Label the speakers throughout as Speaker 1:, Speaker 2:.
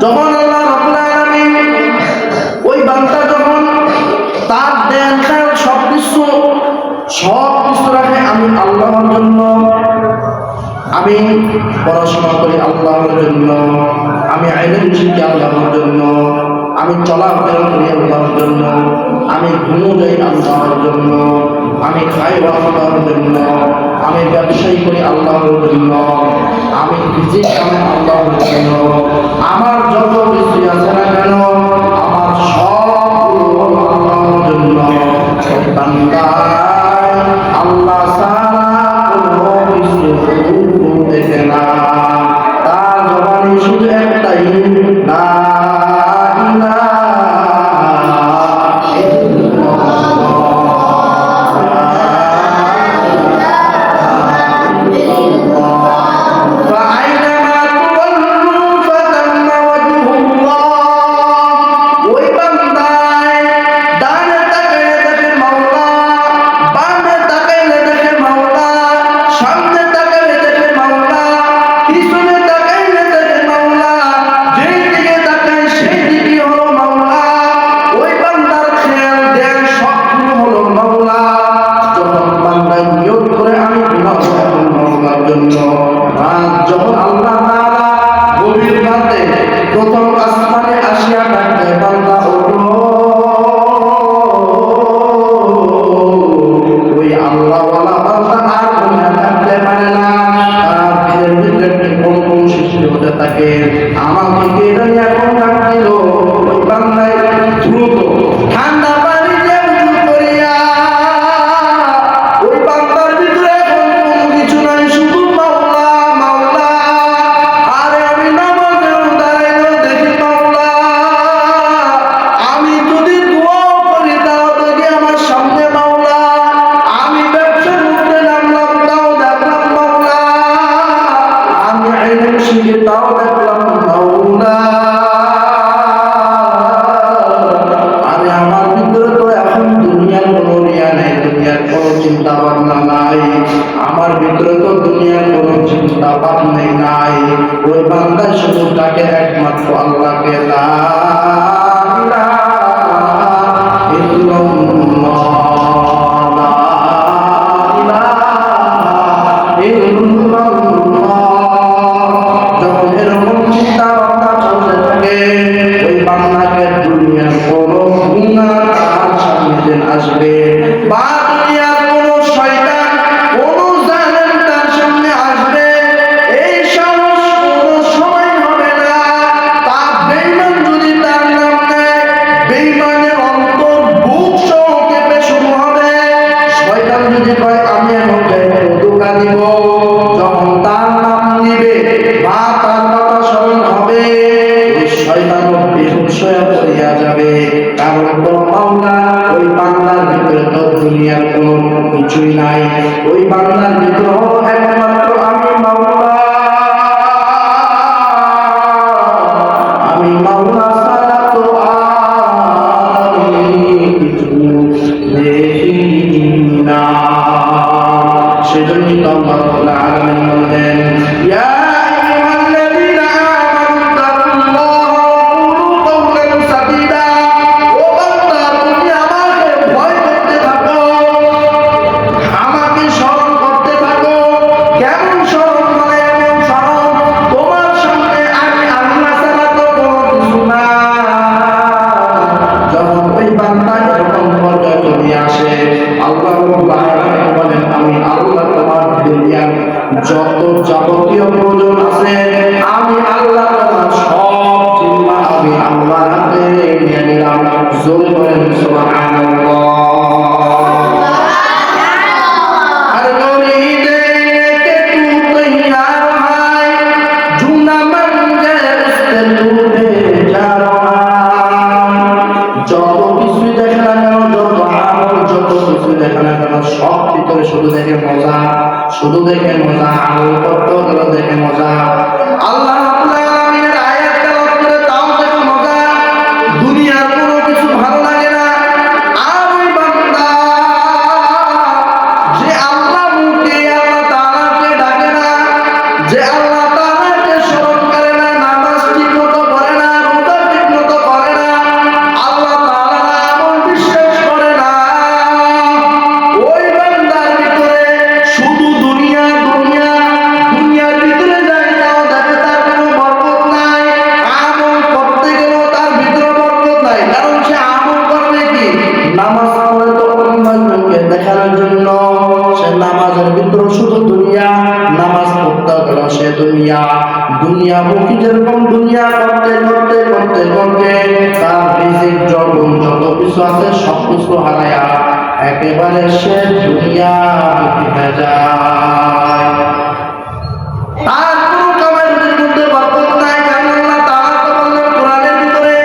Speaker 1: যখন আল্লাহ রাব্বুল আলামিন ওই বান্দা যখন তার দেন সবকিছু রাখে আমি আল্লাহর জন্য, আমি পড়াশোনা করি আল্লাহর জন্য, আমি ইলম শিখি আল্লাহর জন্য, আমি চলাফেরা করি আল্লাহর জন্য, আমি ঘুমো যাই আল্লাহর জন্য, আমি খাই আল্লাহর জন্য, আমি ব্যবসায়ী করি আল্লাহর জন্য, আমি রিজিক কামাই আল্লাহর জন্য, আমার যত কিছু আছে না কেন আমার সবগুলো আল্লাহর জন্য। বান্দা আল্লাহ ছাড়া কোনো কিছু দেখে না, তার জবানে শুধু একটাই লা যখন আল্লাহ তাআলা গভীর রাতে প্রথম আসমানে আসিয়া ডাকে বান্দা ওঠো, ওই আল্লাহওয়ালা বান্দা আর ঘুমিয়ে থাকতে পারে না, তার দিলের ভিতরে কম্পন সৃষ্টি হতে থাকে। আমাকে কে জানি এখন ডাক দিল, ওই বান্দায় দ্রুত ঠান্ডা পানি দিয়ে উযু করিয়া ওই বান্দার ভিতরে এখন কোনো কিছু নাই, শুধু তাও দেখলাম মাওলা। আরে আমার ভিতরে তো এখন দুনিয়ার কোনো রিয়া নাই, দুনিয়ার কোনো চিন্তা ভাবনা নাই, আমার ভিতরে তো দুনিয়ার কোনো চিন্তা ভাবনাই নাই। ওই বান্দা শুধু তাকে একমাত্র আল্লাহকে লা ইলাহা ইল্লাল্লাহ, লা ইলাহা ইল্লাল্লাহ। আসবে বা দুনিয়ার কোনো শয়তান কোনো জালেম তার সামনে আসবে, এই সাহস কোনো সময় হবে না। তার বেঈমান যদি তার নাম নেয়, বেঈমানের অন্তর বুক সহ কেঁপে শুরু হবে। শয়তান যদি কয় আমি এখন ধোঁকা দিব, যখন তার নাম নিবে বা তার কথা স্মরণ হবে, ওই শয়তানও বেহুশ হয়ে পড়িয়া যাবে। কারণ তো মাওলা ওই বান্দার ভিতরে তো দুনিয়ার কোনো কিছুই নাই, ওই বান্দার ভিতরে একমাত্র আমি মাওলা, আমি মাওলা ছাড়া তো আমি কিছু দেখি না। সেজন্যই তো আল্লাহ রাব্বুল আলামিন বলেন, ইয়া দুনিয়া করতে করতে করতে করতে তার রিজিক যৌবন যত কিছু আছে সব কিছু হারায়া একেবারে সে দুনিয়া হয়ে যায়। তার কোনো কামের মধ্যে বরকত নাই। কারণ আল্লাহ তাআলা তো বললেন কোরআনের ভিতরে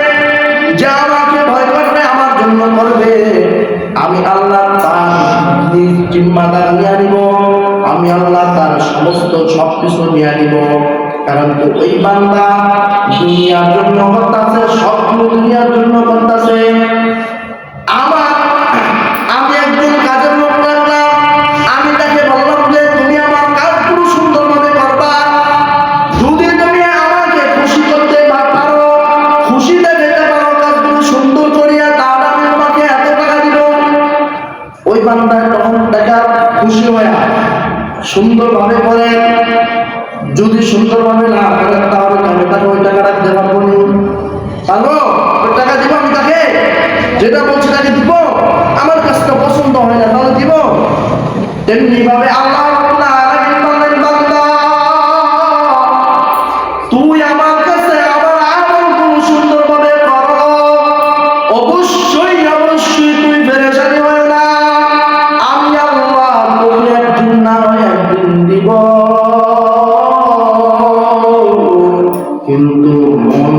Speaker 1: যে আমাকে ভয় করবে আমার জন্য করবে, আমি আল্লাহ তার নিজ জিম্মাদার নিয়ে নিব, আমি আল্লাহ তার সমস্ত সবকিছু নিয়ে নিব। কারণ তো ওই বান্দা দুনিয়ার জন্য করতেছে, স্বপ্ন দুনিয়ার জন্য করতেছে। আমি একজন কাজের লোক রাখলাম, আমি তাকে বললাম যে তুমি আমার কাজগুলো সুন্দরভাবে করবা, যদি তুমি আমাকে খুশি করতে পারো, খুশিতে যেতে পারো কাজগুলো সুন্দর করিয়া, তাহলে আমি তোমাকে এত টাকা দিব। ওই বান্দা তখন টাকা খুশি হয়ে সুন্দরভাবে করে, যদি সুন্দরভাবে না করে তাহলে আমি তাকে ওই টাকাটা দিতে পারবো না। পারবো? ওই টাকা দিব আমি তাকে, যেটা বলছি তাকে দিব। আমার কাজটা পছন্দ হয় না তাহলে দিব। তেমনি ভাবে আল্লাহ রাব্বুল আলামিন বলেন, বান্দা তুই আমার কাছে আমার আমলগুলো সুন্দরভাবে কর, অবশ্যই অবশ্যই তুই পেরেশানি হয় না, আমি আল্লাহ তোকে একদিন না হয় একদিন দিব। কিন্তু মন